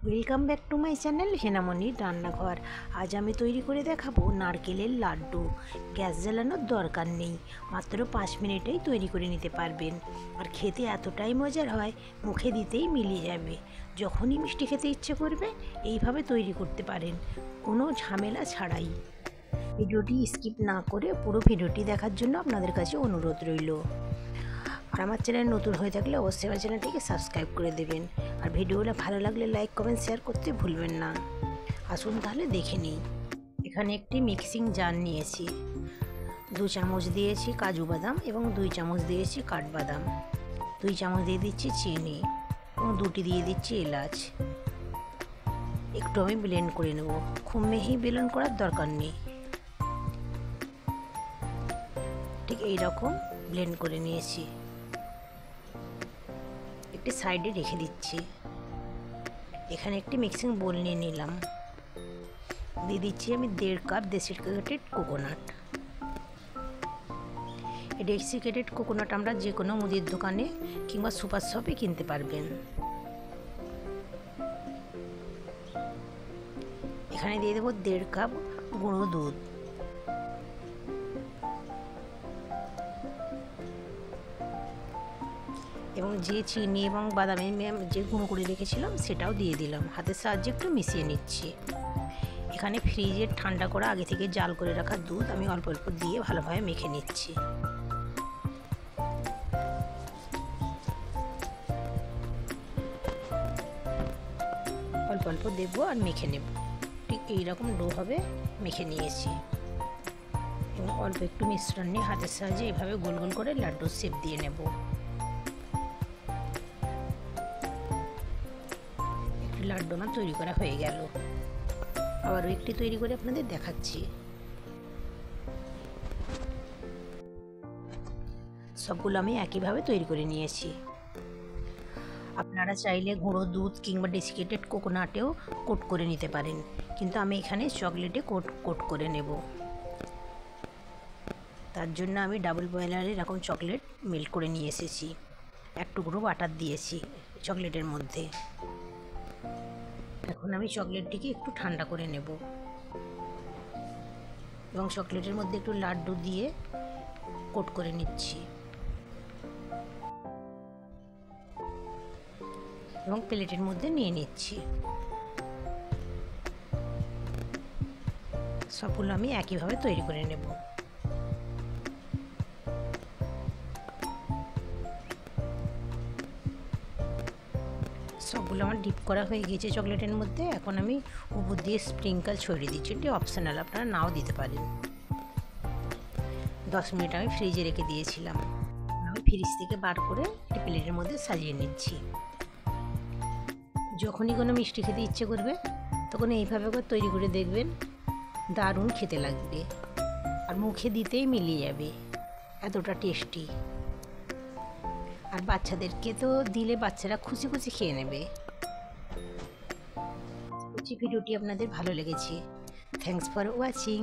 Welcome back to my channel হেনামণির রান্নাঘর। আজ আমি তৈরি করে দেখাবো নারকেলের লাড্ডু। গ্যাস জ্বালানোর দরকার নেই, মাত্র 5 মিনিটেই তৈরি করে নিতে পারবেন। আর খেতে এতটাই মজার হয়, মুখে দিতেই মিলিয়ে যাবে। যখনই মিষ্টি খেতে ইচ্ছে করবে এইভাবে তৈরি করতে পারেন, কোনো ঝামেলা ছাড়াই। ভিডিওটি স্কিপ না করে পুরো ভিডিওটি দেখার জন্য আপনাদের কাছে অনুরোধ রইল। আর আমার চ্যানেল নতুন হয়ে থাকলে অবশ্যই আমার চ্যানেলটিকে সাবস্ক্রাইব করে দেবেন। আর ভিডিওটা ভালো লাগলে লাইক কমেন্ট শেয়ার করতে ভুলবেন না। আসুন তাহলে দেখে নিই। এখানে একটি মিক্সিং জার নিয়েছি, 2 চামচ দিয়েছি কাজু বাদাম এবং 2 চামচ দিয়েছি কাঠবাদাম, 2 চামচ দিয়ে দিচ্ছি চিনি এবং 2টি দিয়ে দিচ্ছি এলাচ। একটু আমি ব্লেন্ড করে নেব, খুব মিহি ব্লেন্ড করার দরকার নেই, ঠিক এইরকম ব্লেন্ড করে নিয়েছি। একটি সাইডে রেখে দিচ্ছি। এখানে একটি মিক্সিং বোল নিয়ে নিলাম, দিয়ে দিচ্ছি আমি 1.5 কাপ ডেসিকেটেড কোকোনাট। এই ডেসিকেটেড কোকোনাট আমরা যে কোনো মুদির দোকানে কিংবা সুপার শপে কিনতে পারবেন। এখানে দিয়ে দেবো 1.5 কাপ গুঁড়ো দুধ, এবং যে চিনি এবং বাদামের যে গুঁড়ো করে রেখেছিলাম সেটাও দিয়ে দিলাম। হাতের সাহায্যে একটু মিশিয়ে নিচ্ছি। এখানে ফ্রিজে ঠান্ডা করা আগে থেকে জাল করে রাখা দুধ আমি অল্প অল্প দিয়ে ভালোভাবে মেখে নিচ্ছি। অল্প অল্প দেবো আর মেখে নেব, ঠিক এইরকম ডো হবে। মেখে নিয়েছি এবং অল্প একটু মিশ্রণ নিয়ে হাতের সাহায্যে এভাবে গোল গোল করে লাড্ডুর শেপ দিয়ে নেব। একটি লাড্ডু আমার তৈরি করা হয়ে গেল। আবারও একটি তৈরি করে আপনাদের দেখাচ্ছি। সবগুলো আমি একইভাবে তৈরি করে নিয়েছি। আপনারা চাইলে গুঁড়ো দুধ কিংবা ডেসিকেটেড কোকোনাটেও কোট করে নিতে পারেন, কিন্তু আমি এখানে চকলেটে কোট করে নেব। তার জন্য আমি ডাবল বয়েলারে এরকম চকলেট মেল্ট করে নিয়ে এসেছি। 1 টুকরো বাটার দিয়েছি চকলেটের মধ্যে। এখন আমি চকলেটটিকে একটু ঠান্ডা করে নেব এবং চকলেটের মধ্যে একটু লাড্ডু দিয়ে কোট করে নিচ্ছি এবং প্লেটের মধ্যে নিয়ে নিচ্ছি। সবগুলো আমি একইভাবে তৈরি করে নেব। সবগুলো আমার ডিপ করা হয়ে গিয়েছে চকলেটের মধ্যে। এখন আমি উপর দিয়ে স্প্রিঙ্কল ছড়িয়ে দিচ্ছি, এটি অপশনাল, আপনারা নাও দিতে পারেন। 10 মিনিট আমি ফ্রিজে রেখে দিয়েছিলাম। আমি ফ্রিজ থেকে বার করে একটি প্লেটের মধ্যে সাজিয়ে নিচ্ছি। যখনই কোনো মিষ্টি খেতে ইচ্ছে করবে তখন এইভাবে করে তৈরি করে দেখবেন, দারুণ খেতে লাগবে আর মুখে দিতেই মিলিয়ে যাবে, এতটা টেস্টি। আর বাচ্চাদেরকে তো দিলে বাচ্চারা খুশি খুশি খেয়ে নেবে। ভিডিওটি আপনাদের ভালো লেগেছে। Thanks for watching.